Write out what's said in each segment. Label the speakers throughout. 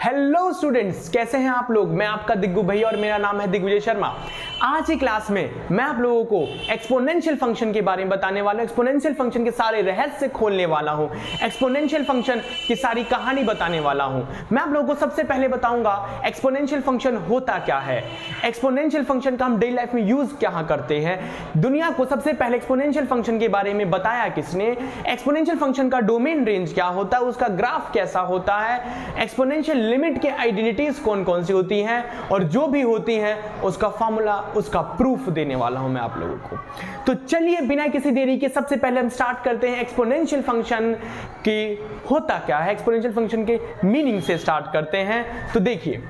Speaker 1: Hello students, कैसे हैं आप लोग। मैं आपका दिग्गू भैया और मेरा नाम है दिग्विजय शर्मा। आज की क्लास में मैं आप लोगों को एक्सपोनेंशियल फंक्शन के बारे में बताने वाला हूं। एक्सपोनेंशियल फंक्शन के सारे रहस्य खोलने वाला हूं। एक्सपोनेंशियल फंक्शन की सारी कहानी बताने वाला हूं। मैं आप लोगों को सबसे पहले बताऊंगा एक्सपोनेंशियल फंक्शन होता क्या है, एक्सपोनेंशियल फंक्शन का हम डेली लाइफ में यूज क्या करते हैं, दुनिया को सबसे पहले एक्सपोनेंशियल फंक्शन के बारे में बताया किसने, एक्सपोनेंशियल फंक्शन का डोमेन रेंज क्या होता है, उसका ग्राफ कैसा होता है, एक्सपोनेंशियल लिमिट के आइडेंटिटीज कौन कौन सी होती हैं और जो भी होती हैं उसका फॉर्मूला, उसका प्रूफ देने वाला हूं मैं आप लोगों को। तो चलिए बिना किसी देरी के सबसे पहले हम स्टार्ट करते हैं एक्सपोनेंशियल फंक्शन की होता क्या है, एक्सपोनेंशियल फंक्शन के मीनिंग से स्टार्ट करते हैं। तो देखिए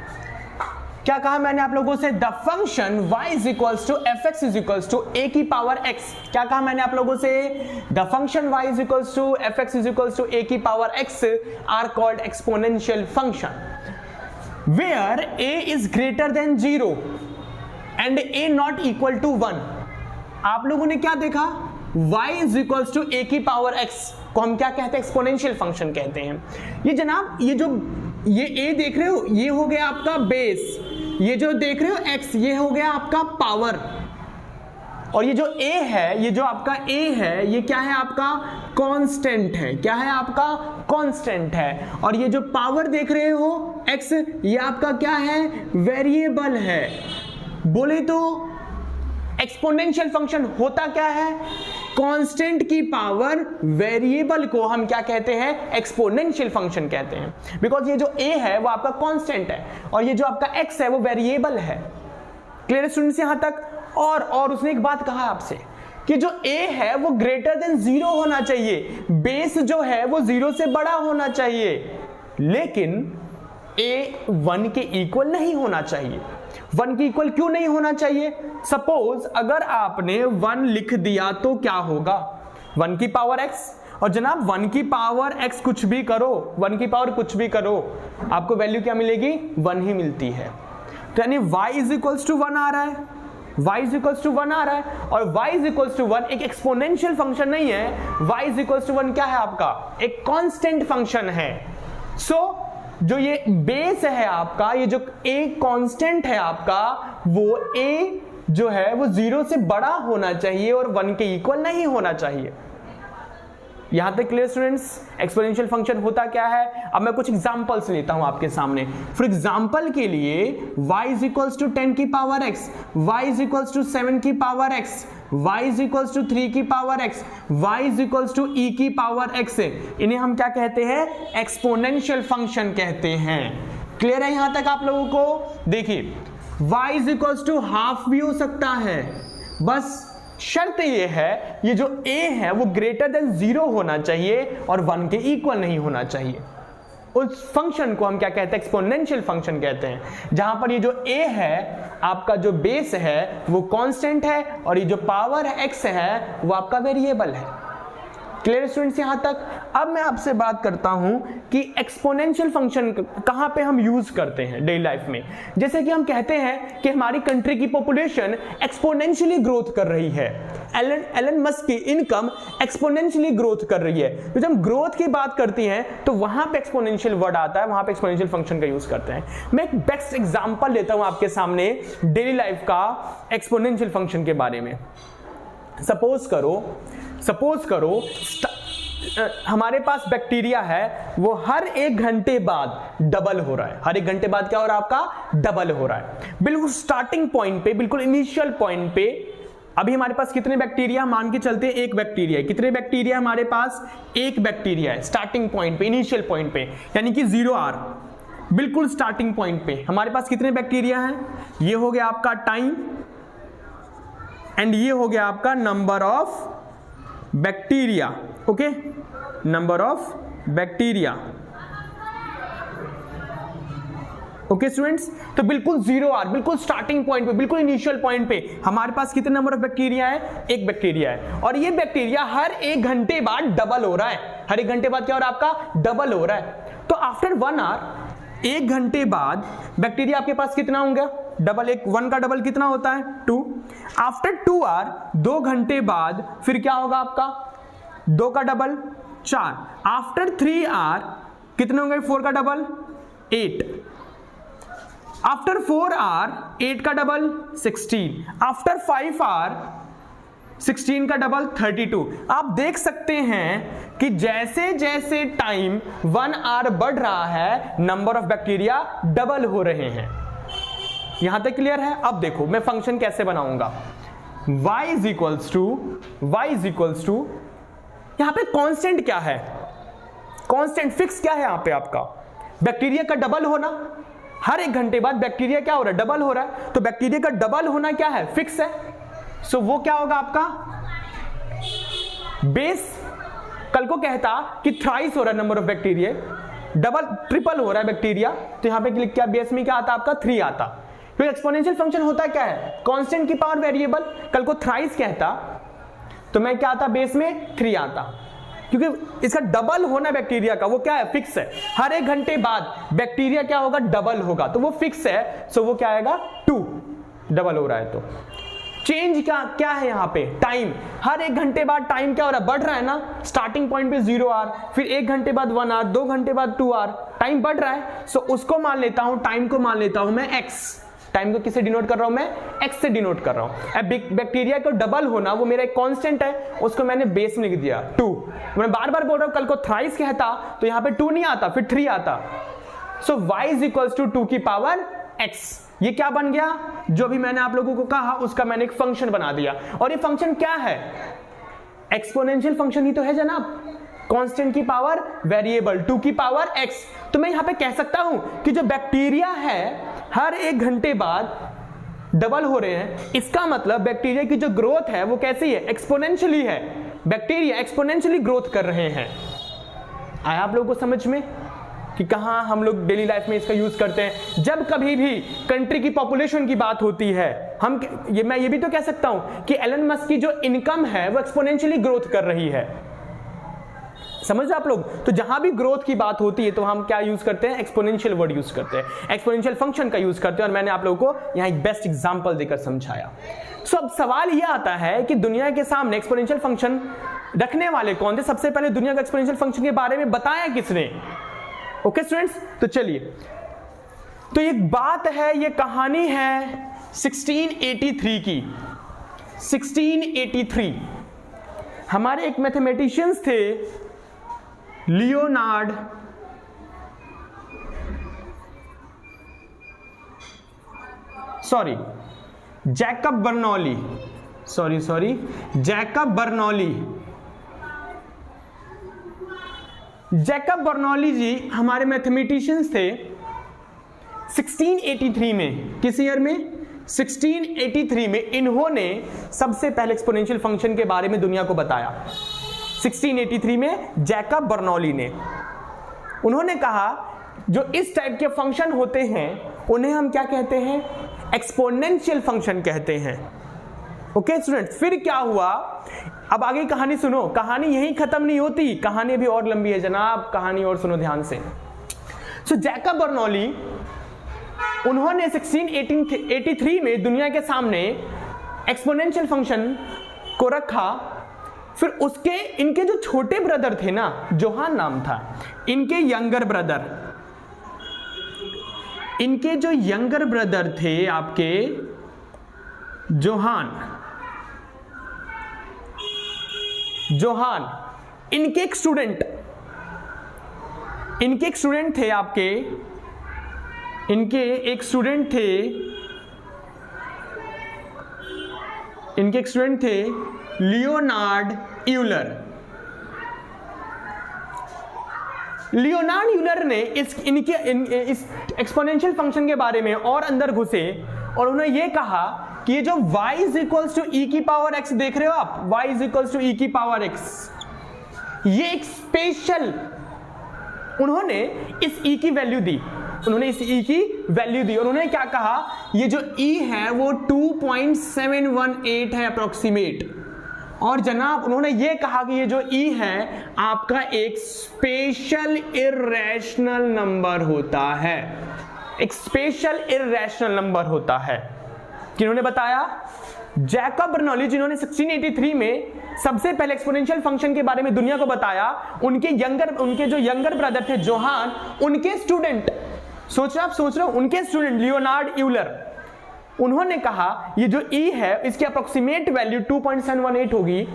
Speaker 1: क्या कहा मैंने आप लोगों से, the function y is equals to F X is equals to A की पावर x। क्या कहा मैंने आप लोगों से, the function y is equals to F X is equals to A की power x are called exponential function where a is greater than 0 and a not equal to 1। आप लोगों ने क्या देखा, y is equals to A की power x को हम क्या कहते हैं, एक्सपोनेंशियल फंक्शन कहते हैं। ये जनाब ये a देख रहे हो, ये हो गया आपका बेस, ये जो देख रहे हो x, ये हो गया आपका पावर, और ये जो a है, ये जो आपका a है, ये क्या है आपका कांस्टेंट है। क्या है आपका कांस्टेंट है। और ये जो पावर देख रहे हो x, ये आपका क्या है, वेरिएबल है। बोले तो एक्सपोनेंशियल फंक्शन होता क्या है, कांस्टेंट की पावर वेरिएबल को हम क्या कहते हैं, एक्सपोनेंशियल फंक्शन कहते हैं। बिकॉज ये जो a है वो आपका कांस्टेंट है और ये जो आपका x है वो वेरिएबल है। क्लियर स्टूडेंट्स यहां तक। और उसने एक बात कहा आपसे कि जो a है वो ग्रेटर देन 0 होना चाहिए, बेस जो है वो 0 से बड़ा होना चाहिए, लेकिन a 1 के इक्वल नहीं होना चाहिए। 1 के इक्वल क्यों नहीं होना चाहिए, सपोज अगर आपने 1 लिख दिया तो क्या होगा, 1 की पावर x, और जनाब 1 की पावर x कुछ भी करो, 1 की पावर कुछ भी करो, आपको वैल्यू क्या मिलेगी, 1 ही मिलती है। तो यानी y इज इक्वल्स टू 1 आ रहा है, y इज इक्वल्स टू 1 आ रहा है, और y इज इक्वल्स टू 1 एक एक्सपोनेंशियल फंक्शन नहीं है। y इज इक्वल्स टू 1 क्या है आपका, एक कांस्टेंट फंक्शन है। सो जो ये बेस है आपका, ये जो a कांस्टेंट है आपका, वो a जो है वो 0 से बड़ा होना चाहिए और 1 के इक्वल नहीं होना चाहिए। यहां तक क्लियर स्टूडेंट्स। एक्सपोनेंशियल फंक्शन होता क्या है, अब मैं कुछ एग्जांपल्स लेता हूं आपके सामने। फॉर एग्जांपल के लिए y इज इक्वल्स टू 10 की power x, y is equals to 7 की power x, y is equals to 3 की power x, y is equals to e की पावर x। इन्हें हम क्या कहते हैं, एक्सपोनेंशियल फंक्शन कहते हैं। क्लियर है यहां तक आप लोगों को। देखिए y is equals to half भी हो सकता है, बस शर्त ये है ये जो a है वो ग्रेटर देन 0 होना चाहिए और 1 के इक्वल नहीं होना चाहिए। उस फंक्शन को हम क्या कहते हैं, एक्सपोनेंशियल फंक्शन कहते हैं, जहां पर ये जो a है आपका जो बेस है वो कांस्टेंट है और ये जो पावर x है वो आपका वेरिएबल है। क्लियर स्टूडेंट्स यहां तक। अब मैं आपसे बात करता हूं कि एक्सपोनेंशियल फंक्शन कहां पे हम यूज करते हैं डेली लाइफ में। जैसे कि हम कहते हैं कि हमारी कंट्री की पॉपुलेशन एक्सपोनेंशियली ग्रोथ कर रही है, एलन मस्क की इनकम एक्सपोनेंशियली ग्रोथ कर रही है। तो जब हम ग्रोथ की बात करती हैं तो वहां पे एक्सपोनेंशियल वर्ड आता है, वहां पे एक्सपोनेंशियल फंक्शन का यूज करते हैं। मैं एक बेस्ट एग्जांपल लेता हूं आपके सामने डेली लाइफ का एक्सपोनेंशियल फंक्शन के बारे में। सपोज करो हमारे पास बैक्टीरिया है, वो हर 1 घंटे बाद डबल हो रहा है। हर 1 घंटे बाद क्या हो रहा है आपका, डबल हो रहा है। बिल्कुल स्टार्टिंग पॉइंट पे, बिल्कुल इनिशियल पॉइंट पे अभी हमारे पास कितने बैक्टीरिया, मान के चलते हैं 1 बैक्टीरिया है। कितने बैक्टीरिया हमारे पास, 1 बैक्टीरिया है स्टार्टिंग पॉइंट पे, इनिशियल पॉइंट पे, यानी कि 0R। बिल्कुल स्टार्टिंग पॉइंट पे हमारे पास कितने बैक्टीरिया हैं, ये हो गया आपका टाइम एंड ये हो गया आपका number of bacteria. Okay, number of bacteria. Okay students, तो बिल्कुल 0R, बिल्कुल स्टार्टिंग पॉइंट पे, बिल्कुल इनिशियल पॉइंट पे हमारे पास कितने नंबर ऑफ बैक्टीरिया है, 1 बैक्टीरिया है। और ये बैक्टीरिया हर 1 घंटे बाद डबल हो रहा है। हर 1 घंटे बाद क्या हो रहा है आपका, डबल हो रहा है। तो आफ्टर 1 आवर, 1 घंटे बाद बैक्टीरिया आपके पास कितना होंगे, डबल। 1 का डबल कितना होता है, 2। आफ्टर 2 आवर, 2 घंटे बाद फिर क्या होगा आपका, 2 का डबल 4। आफ्टर 3 आवर कितने होंगे, 4 का डबल 8, आफ्टर 4 आवर 8 का डबल 16, आफ्टर 5 आवर 16 का डबल 32। आप देख सकते हैं कि जैसे जैसे टाइम 1 आवर बढ़ रहा है नंबर ऑफ बैक्टीरिया डबल हो रहे हैं। यहां तक क्लियर है? अब देखो मैं फंक्शन कैसे बनाऊंगा। y इज इक्वल्स टू यहां पे कांस्टेंट क्या है? कांस्टेंट फिक्स क्या है यहां पे आपका? बैक्टीरिया का डबल होना। हर 1 घंटे बाद बैक्टीरिया क्या हो रहा है? डबल हो रहा है। तो बैक्टीरिया का डबल होना क्या है? फिक्स है। सो वो क्या होगा आपका बेस। कल को कहता कि थ्राइस हो रहा है number of bacteria, double triple हो रहा है बैक्टीरिया, तो यहां पे क्या बेस में क्या आता? आपका 3 आता। तो एक्सपोनेंशियल फंक्शन होता क्या है? कांस्टेंट की पावर वेरिएबल। कल को थ्राइस कहता तो मैं क्या आता? बेस में 3 आता, क्योंकि इसका डबल होना बैक्टीरिया का वो क्या है? फिक्स है। हर 1 घंटे बाद बैक्टीरिया क्या होगा? डबल होगा, तो वो फिक्स है। सो वो क्या आएगा? 2 डबल हो रहा है। तो चेंज क्या है यहाँ पे? टाइम। हर 1 घंटे बाद टाइम क्या हो रहा है? बढ़ रहा है ना। स्टार्टिंग पॉइंट पे 0 आवर, फिर 1 घंटे बाद 1 आवर, 2 घंटे बाद 2 आवर, टाइम बढ़ रहा है। सो उसको मान लेता हूं, टाइम को मान लेता हूं मैं x। टाइम को किससे डिनोट कर रहा हूं मैं? x से डिनोट कर रहा हूं। अब बैक्टीरिया को डबल होना वो मेरा एक कांस्टेंट है, उसको मैंने बेस में लिख दिया 2। मैं बार बार बोल रहा हूं, कल को थ्राइस कहता तो यहां पे 2 नहीं आता, फिर 3 आता। सो y इज इक्वल्स टू 2 की पावर x। ये क्या बन गया? जो भी मैंने आप लोगों को कहा उसका मैंने एक फंक्शन बना दिया। और ये फंक्शन क्या है? एक्सपोनेंशियल फंक्शन ही तो है जनाब। कांस्टेंट की पावर वेरिएबल 2 की पावर x। तो मैं यहां पे कह सकता हूं कि जो बैक्टीरिया है हर 1 घंटे बाद डबल हो रहे हैं, इसका मतलब बैक्टीरिया की जो ग्रोथ है वो कैसी है? एक्सपोनेंशियली है। बैक्टीरिया एक्सपोनेंशियली ग्रोथ कर रहे हैं। आया आप लोगों को समझ में कि कहां हम लोग डेली लाइफ में इसका यूज करते हैं? जब कभी भी कंट्री की पॉपुलेशन की बात होती है, मैं ये भी तो कह सकता हूं कि एलन मस्क की जो इनकम है वो एक्सपोनेंशियली ग्रोथ कर रही है। समझ रहे आप लोग? तो जहां भी ग्रोथ की बात होती है तो हम क्या यूज करते हैं? एक्सपोनेंशियल वर्ड यूज करते हैं, एक्सपोनेंशियल फंक्शन का यूज करते हैं। और मैंने आप लोगों को यहां एक बेस्ट एग्जांपल देकर समझाया। सो अब सवाल यह आता है कि दुनिया के सामने एक्सपोनेंशियल फंक्शन रखने वाले कौन थे? सबसे पहले दुनिया का एक्सपोनेंशियल फंक्शन के बारे में बताया किसने? ओके स्टूडेंट्स, तो चलिए, तो एक बात है, ये कहानी है 1683 की। 1683 हमारे एक मैथमेटिशियंस थे, Leonard Jacob Bernoulli. Jacob Bernoulli ji हमारे मैथमेटिशियंस थे 1683 में। किस ईयर में? 1683 में इन्होंने सबसे पहले एक्सपोनेंशियल फंक्शन के बारे में दुनिया को बताया। 1683 में जैकब बर्नौली ने, उन्होंने कहा जो इस टाइप के फंक्शन होते हैं उन्हें हम क्या कहते हैं? एक्सपोनेंशियल फंक्शन कहते हैं। ओके स्टूडेंट, फिर क्या हुआ? अब आगे कहानी सुनो। कहानी यहीं खत्म नहीं होती, कहानी भी और लंबी है जनाब। कहानी और सुनो ध्यान से। सो जैकब बर्नौली उन्होंने 1683 में दुनिया के सामने एक्सपोनेंशियल फंक्शन को रखा। फिर उसके इनके जो छोटे ब्रदर थे ना, जोहान नाम था इनके यंगर ब्रदर थे आपके जोहान। इनके एक स्टूडेंट थे आपके, इनके एक स्टूडेंट थे लियोनार्ड यूलर। ने इस एक्सपोनेंशियल फंक्शन के बारे में और अंदर घुसे और उन्होंने ये कहा कि ये जो y is equals to e की पावर x देख रहे हो आप, y is equals to e की पावर x, ये एक स्पेशल, उन्होंने इस e की वैल्यू दी। और उन्होंने क्या कहा? ये जो e है वो 2.718 है अप्रोक्सीमेट। और जनाब उन्होंने ये कहा कि ये जो e है आपका एक स्पेशल इर्रेशनल नंबर होता है। एक स्पेशल इर्रेशनल नंबर होता है। किन्होंने बताया? जैकब बर्नौली, जिन्होंने 1683 में सबसे पहले एक्सपोनेंशियल फंक्शन के बारे में दुनिया को बताया। उनके जो यंगर ब्रदर थे जोहान, उनके स्टूडेंट सोच रहे हो उनके स्टूडेंट लियोनार्ड यूलर, उन्होंने कहा ये जो ई है इसकी अप्रोक्सीमेट वैल्यू 2.718 होगी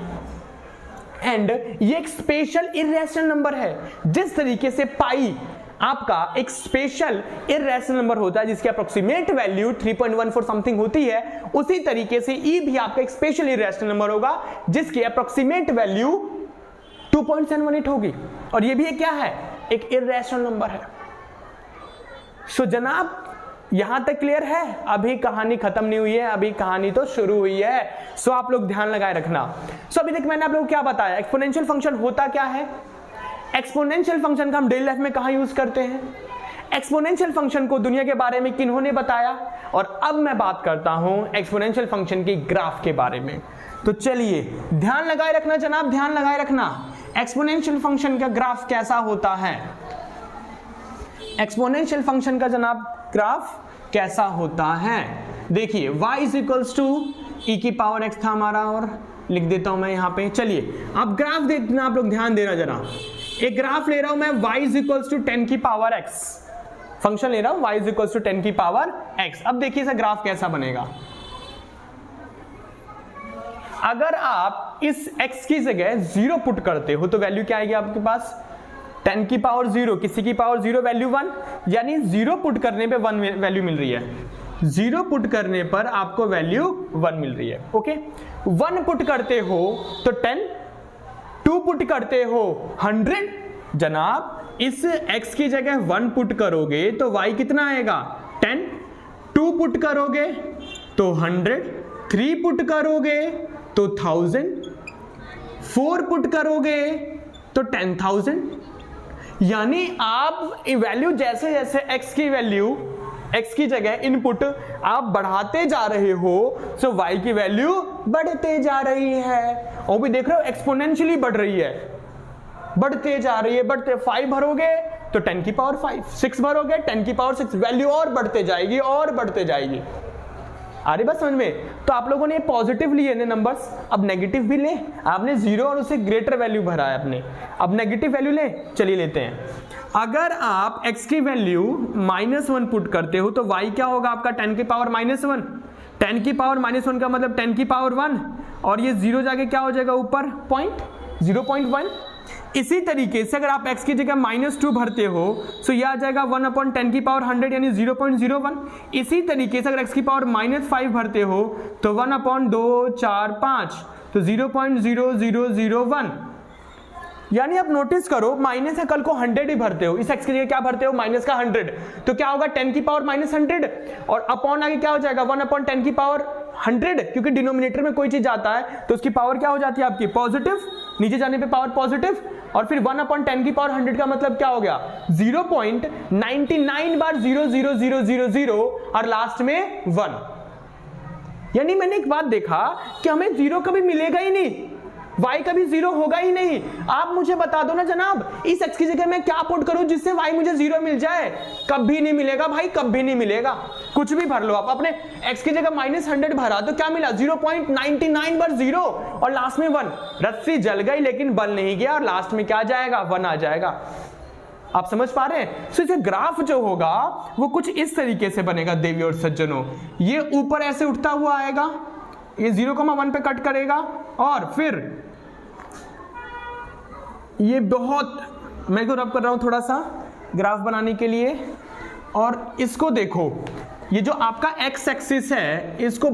Speaker 1: एंड ये एक स्पेशल इर्रेशनल नंबर है। जिस तरीके से पाई आपका एक स्पेशल इर्रेशनल नंबर होता है जिसकी अप्रोक्सीमेट वैल्यू 3.14 समथिंग होती है, उसी तरीके से ई भी आपका एक स्पेशल इर्रेशनल नंबर होगा जिसकी अप्रोक्सीमेट वैल्यू 2.718 होगी, और ये भी एक क्या है, एक इर्रेशनल नंबर है। सो जनाब यहां तक क्लियर है? अभी कहानी खत्म नहीं हुई है, अभी कहानी तो शुरू हुई है। सो आप लोग ध्यान लगाए रखना। सो अभी तक मैंने आप लोगों को क्या बताया, एक्सपोनेंशियल फंक्शन होता क्या है। एक्सपोनेंशियल फंक्शन का हम डेली लाइफ में कहां यूज करते हैं, एक्सपोनेंशियल फंक्शन को दुनिया के बारे में किन्होंने बताया, और अब मैं बात करता हूं एक्सपोनेंशियल फंक्शन के ग्राफ के बारे में। तो चलिए ध्यान लगाए रखना जनाब, ध्यान लगाए रखना, एक्सपोनेंशियल फंक्शन का ग्राफ कैसा होता है, एक्सपोनेंशियल फंक्शन का जनाब ग्राफ कैसा होता है। देखिए y इज इक्वल्स टू ई की पावर x था हमारा, और लिख देता हूं मैं यहां पे। चलिए अब ग्राफ देखना, आप लोग ध्यान देना जरा। एक ग्राफ ले रहा हूं मैं y इज इक्वल्स टू 10 की पावर x, फंक्शन ले रहा हूं y इज इक्वल्स टू 10 की पावर x। अब देखिए इसका ग्राफ कैसा बनेगा। अगर आप इस x की जगह 0 पुट करते हो तो वैल्यू क्या आएगी आपके पास, 10 की पावर 0, किसी की पावर 0 वैल्यू 1, यानी 0 पुट करने पे 1 वैल्यू मिल रही है, 0 पुट करने पर आपको वैल्यू 1 मिल रही है। ओके, 1 पुट करते हो तो 10, 2 पुट करते हो 100। जनाब इस x की जगह 1 पुट करोगे तो y कितना आएगा 10, 2 पुट करोगे तो 100, 3 पुट करोगे तो 1000, 4 पुट करोगे तो 10,000। यानी आप वैल्यू जैसे जैसे x की वैल्यू, x की जगह इनपुट आप बढ़ाते जा रहे हो, सो y की वैल्यू बढ़ते जा रही है। और भी देख रहे हो एक्सपोनेंशियली बढ़ रही है, बढ़ते जा रही है, बढ़ते। 5 भरोगे तो 10 की पावर 5, 6 भरोगे 10 की पावर 6, वैल्यू और बढ़ते जाएगी और बढ़ते जाएगी। आ रही बात समझ में? तो आप लोगों ने पॉजिटिव लिए ने नंबर्स, अब नेगेटिव भी ले, आपने 0 और उससे ग्रेटर वैल्यू भरा है आपने, अब नेगेटिव वैल्यू ले। चलिए लेते हैं। अगर आप x की वैल्यू -1 पुट करते हो तो y क्या होगा आपका 10 की पावर -1, 10 की पावर -1 का मतलब 10 की पावर 1, और ये 0 जाके क्या हो जाएगा ऊपर 0.1। इसी तरीके से अगर आप x की जगह -2 भरते हो तो यह आ जाएगा 1/10 की पावर 100 यानी 0.01। इसी तरीके से अगर x की पावर -5 भरते हो तो 1/2, 4, 5 तो 0.0001। यानी आप नोटिस करो माइनस है, कल को 100 ही भरते हो, इस x की जगह क्या भरते हो माइनस का 100, तो क्या होगा 10 की पावर -100, और अपॉन आगे क्या हो जाएगा 1/10 की पावर 100, क्योंकि डिनोमिनेटर में कोई चीज आता है तो उसकी पावर क्या हो जाती है आपकी पॉजिटिव, नीचे जाने पे पावर पॉजिटिव, और फिर 1/10 की पावर 100 का मतलब क्या हो गया 0.99 बार 00000 और लास्ट में 1। यानी मैंने एक बात देखा कि हमें 0 कभी मिलेगा ही नहीं, y कभी 0 होगा ही नहीं। आप मुझे बता दो ना जनाब, इस x की जगह मैं क्या पुट करूं जिससे y मुझे 0 मिल जाए? कभी नहीं मिलेगा भाई, कभी नहीं मिलेगा। कुछ भी भर लो आप, अपने x की जगह -100 भरा तो क्या मिला 0.99 बार 0 और लास्ट में 1। रस्सी जल गई लेकिन बल नहीं गया, और लास्ट में क्या जाएगा 1 आ जाएगा। आप समझ पा रहे हैं? सो इसे ग्राफ जो होगा वो कुछ इस तरीके से बनेगा देवी और सज्जनों। ये ऊपर ऐसे उठता हुआ आएगा, ये 0,1 पे कट करेगा, और फिर ये बहुत, मैं को रब कर रहा हूं थोड़ा सा ग्राफ बनाने के लिए, और इसको देखो, ये जो आपका x एक्सिस है इसके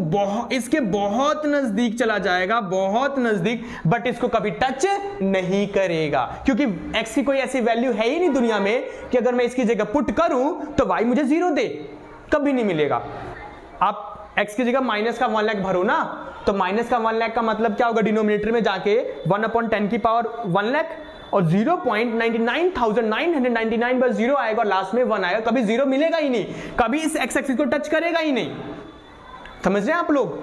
Speaker 1: बहुत नजदीक चला जाएगा, बहुत नजदीक, बट इसको कभी टच नहीं करेगा, क्योंकि x की कोई ऐसी वैल्यू है ही नहीं दुनिया में कि अगर मैं इसकी जगह पुट करूं तो y मुझे 0 दे, कभी नहीं मिलेगा। आप x की जगह माइनस का 1 लाख भरो ना, तो माइनस का 1 लाख का मतलब क्या होगा डिनोमिनेटर में जाके 1/10 की पावर 1 लाख और 0.99,999 पर 0 आएगा और लास्ट में 1 आएगा, कभी 0 मिलेगा ही नहीं, कभी इस x एक्सिस को टच करेगा ही नहीं। समझ रहे हैं आप लोग?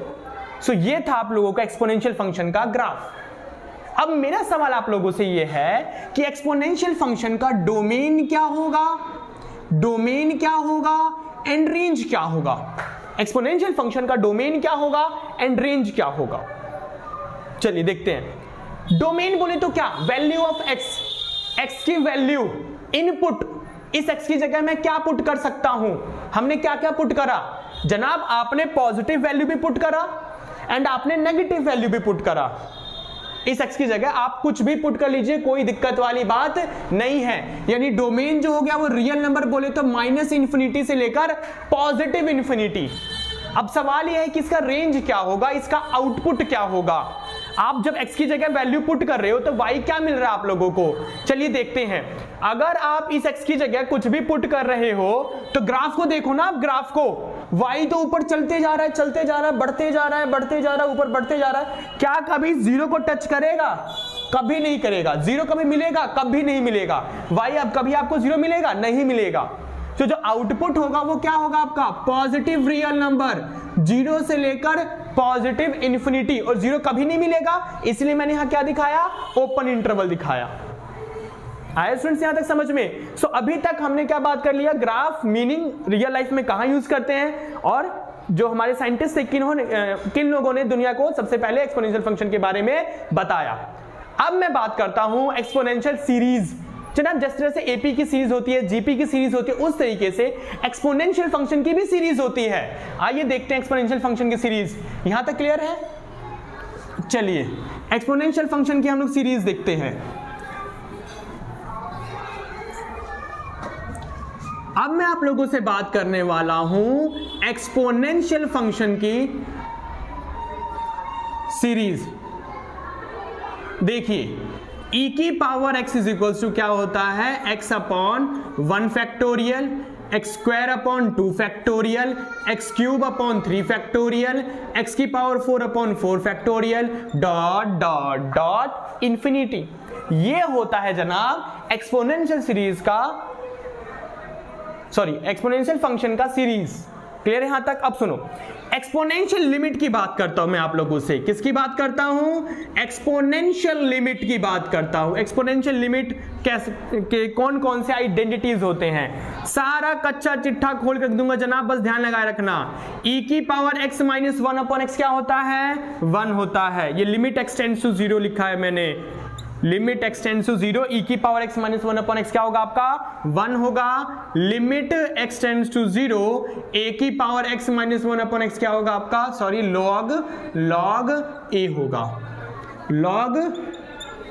Speaker 1: सो ये था आप लोगों का एक्सपोनेंशियल फंक्शन का ग्राफ। अब मेरा सवाल आप लोगों से ये है कि एक्सपोनेंशियल फंक्शन का डोमेन क्या होगा, डोमेन क्या होगा एंड रेंज क्या होगा। एक्सपोनेंशियल फंक्शन का डोमेन क्या होगा एंड रेंज क्या होगा, चलिए देखते हैं। डोमेन बोले तो क्या, वैल्यू ऑफ x, x की वैल्यू इनपुट इस x की जगह मैं क्या पुट कर सकता हूं? हमने क्या क्या पुट करा जनाब? आपने पॉजिटिव वैल्यू भी पुट करा एंड आपने नेगेटिव वैल्यू भी पुट करा। इस x की जगह आप कुछ भी पुट कर लीजिए, कोई दिक्कत वाली बात नहीं है। यानी डोमेन जो हो गया वो रियल नंबर बोले तो -∞ से लेकर +∞। अब सवाल यह है कि इसका रेंज क्या होगा, इसका आउटपुट क्या होगा। आप जब x की जगह वैल्यू पुट कर रहे हो तो y क्या मिल रहा है आप लोगों को? चलिए देखते हैं। अगर आप इस x की जगह कुछ भी पुट कर रहे हो तो ग्राफ को देखो ना, आप ग्राफ को, y तो ऊपर चलते जा रहा है, चलते जा रहा है, बढ़ते जा रहा है, बढ़ते जा रहा है, ऊपर बढ़ते जा रहा है। क्या कभी 0 को टच करेगा? कभी नहीं करेगा। 0 कभी मिलेगा? कभी नहीं मिलेगा। y अब कभी आपको 0 मिलेगा? नहीं मिलेगा। तो जो आउटपुट होगा वो क्या होगा आपका? पॉजिटिव रियल नंबर, 0 से लेकर +∞। और 0 कभी नहीं मिलेगा, इसलिए मैंने यहां क्या दिखाया? ओपन इंटरवल दिखाया। आया स्टूडेंट्स यहां तक समझ में? सो अभी तक हमने क्या बात कर लिया? ग्राफ मीनिंग रियल लाइफ में कहां यूज करते हैं, और जो हमारे साइंटिस्ट थे किन लोगों ने दुनिया को सबसे पहले एक्सपोनेंशियल फंक्शन के बारे में बताया। अब मैं बात करता हूं एक्सपोनेंशियल सीरीज। जनाब जिस तरह से एपी की सीरीज होती है, जीपी की सीरीज होती है, उस तरीके से एक्सपोनेंशियल फंक्शन की भी सीरीज होती है। आइए देखते हैं एक्सपोनेंशियल फंक्शन की सीरीज। यहां तक क्लियर है? चलिए एक्सपोनेंशियल फंक्शन की हम लोग सीरीज देखते हैं। अब मैं आप लोगों से बात करने वाला हूं एक्सपोनेंशियल फंक्शन की सीरीज। देखिए e की power x is equal to क्या होता है? x upon 1 factorial, x² upon 2 factorial, x³ upon 3 factorial, x की power 4 upon 4 factorial, dot dot dot infinity. ये होता है जनाब एक्सपोनेंशियल सीरीज का, सॉरी एक्सपोनेंशियल फंक्शन का सीरीज। क्लियर है यहां तक? अब सुनो, एक्सपोनेंशियल लिमिट की बात करता हूं मैं आप लोगों से। किसकी बात करता हूं? एक्सपोनेंशियल लिमिट की बात करता हूं। एक्सपोनेंशियल लिमिट कैसे के कौन कौन से आइडेंटिटीज होते हैं, सारा कच्चा चिट्ठा खोल कर दूंगा जनाब, बस ध्यान लगाए रखना। e की power x minus 1 upon x क्या होता है? 1 होता है। ये लिमिट x टेंड्स टू 0 लिखा है मैंने। Limit x tends to 0, e की power x minus 1 upon x क्या होगा आपका? 1 होगा। Limit x tends to 0, a की power x minus 1 upon x क्या होगा आपका? सॉरी log a होगा, log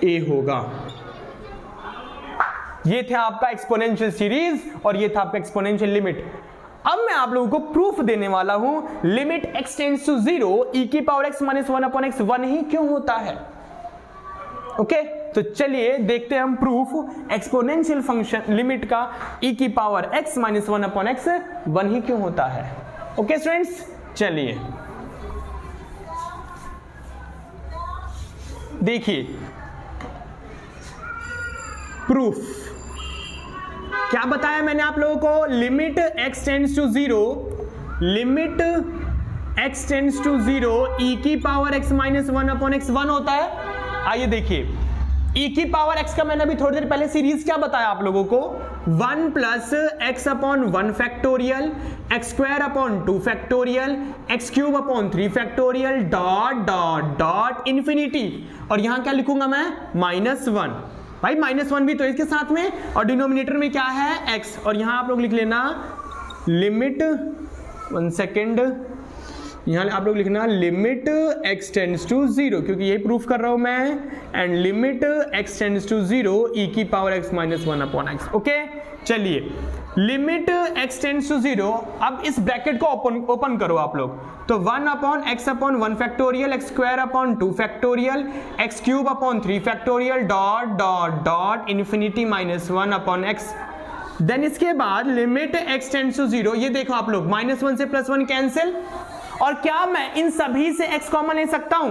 Speaker 1: a होगा। ये था आपका एक्सपोनेंशियल सीरीज और ये था आपका एक्सपोनेंशियल लिमिट। अब मैं आप लोगों को प्रूफ देने वाला हूं limit x tends to 0, e की power x minus 1 upon x 1 ही क्यों होता है। ओके तो चलिए देखते हैं हम प्रूफ एक्सपोनेंशियल फंक्शन लिमिट का e की power x minus 1 upon x 1 ही क्यों होता है। ओके स्टूडेंट्स, चलिए देखिए प्रूफ क्या बताया मैंने आप लोगों को। Limit x tends to 0, limit x tends to 0, e की power x minus 1 upon x 1 होता है। आइए देखिए e की पावर x का मैंने अभी थोड़ी देर पहले सीरीज क्या बताया आप लोगों को? 1 plus x upon 1 factorial, x² upon 2 factorial, x³ upon 3 factorial, dot dot dot infinity. और यहां क्या लिखूंगा मैं? -1। भाई -1 भी तो इसके साथ में, और डिनोमिनेटर में क्या है? x। और यहां आप लोग लिख लेना लिमिट, 1 सेकेंड, यहां आप लोग लिखना लिमिट x टेंड्स टू 0, क्योंकि यही प्रूफ कर रहा हूं मैं, and limit x tends to 0, e की power x minus 1 upon x। Okay चलिए लिमिट x टेंड्स टू 0, अब इस ब्रैकेट को ओपन करो आप लोग, तो 1 upon x upon 1 factorial, x² upon 2 factorial, x³ upon 3 factorial, dot dot dot infinity -1 upon x। Then इसके बाद लिमिट x टेंड्स टू 0, ये देखो आप लोग -1 से +1 कैंसिल, और क्या मैं इन सभी से x कॉमन ले सकता हूं?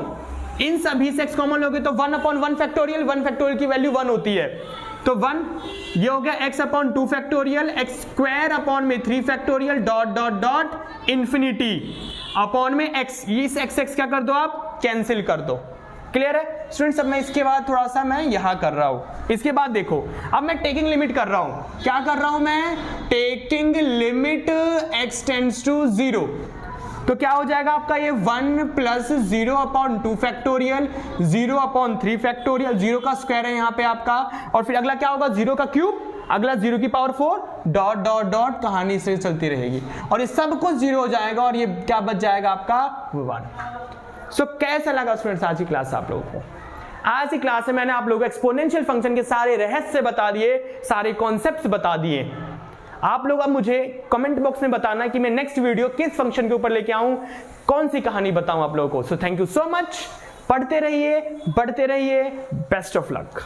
Speaker 1: इन सभी से x कॉमन लोगे तो 1 अपॉन 1 फैक्टोरियल, 1 फैक्टोरियल की वैल्यू 1 होती है, तो 1 ये हो गया x upon 2 factorial, x² upon में 3 factorial, dot dot dot infinity upon में x। ये इस x क्या कर दो आप? कैंसिल कर दो। क्लियर है स्टूडेंट्स? अब मैं इसके बाद थोड़ा सा मैं यहां कर रहा हूं। इसके बाद देखो अब मैं टेकिंग लिमिट कर रहा हूं। क्या कर रहा हूं मैं? Taking limit x tends to 0, तो क्या हो जाएगा आपका ये 1 plus 0 upon 2 factorial, 0 upon 3 factorial, 0 का स्क्वायर है यहाँ पे आपका, और फिर अगला क्या होगा? 0 का क्यूब अगला 0 की पावर 4 डॉट डॉट डॉट, कहानी से चलती रहेगी और ये सब कुछ 0 हो जाएगा और ये क्या बच जाएगा आपका 1। सो कैसा लगा स्टूडेंट्स आज की क्लास आप लोगों को? आज की क्लास में मैंने आप लोगों को एक्सपोनेंशियल फंक्शन के सारे रहस्य बता दिए, सारे कॉन्सेप्ट्स बता दिए। आप लोग अब मुझे कमेंट बॉक्स में बताना कि मैं नेक्स्ट वीडियो किस फंक्शन के ऊपर लेके आऊं, कौन सी कहानी बताऊं आप लोगों को। So thank you so much, पढ़ते रहिए, बढ़ते रहिए, बेस्ट ऑफ लक।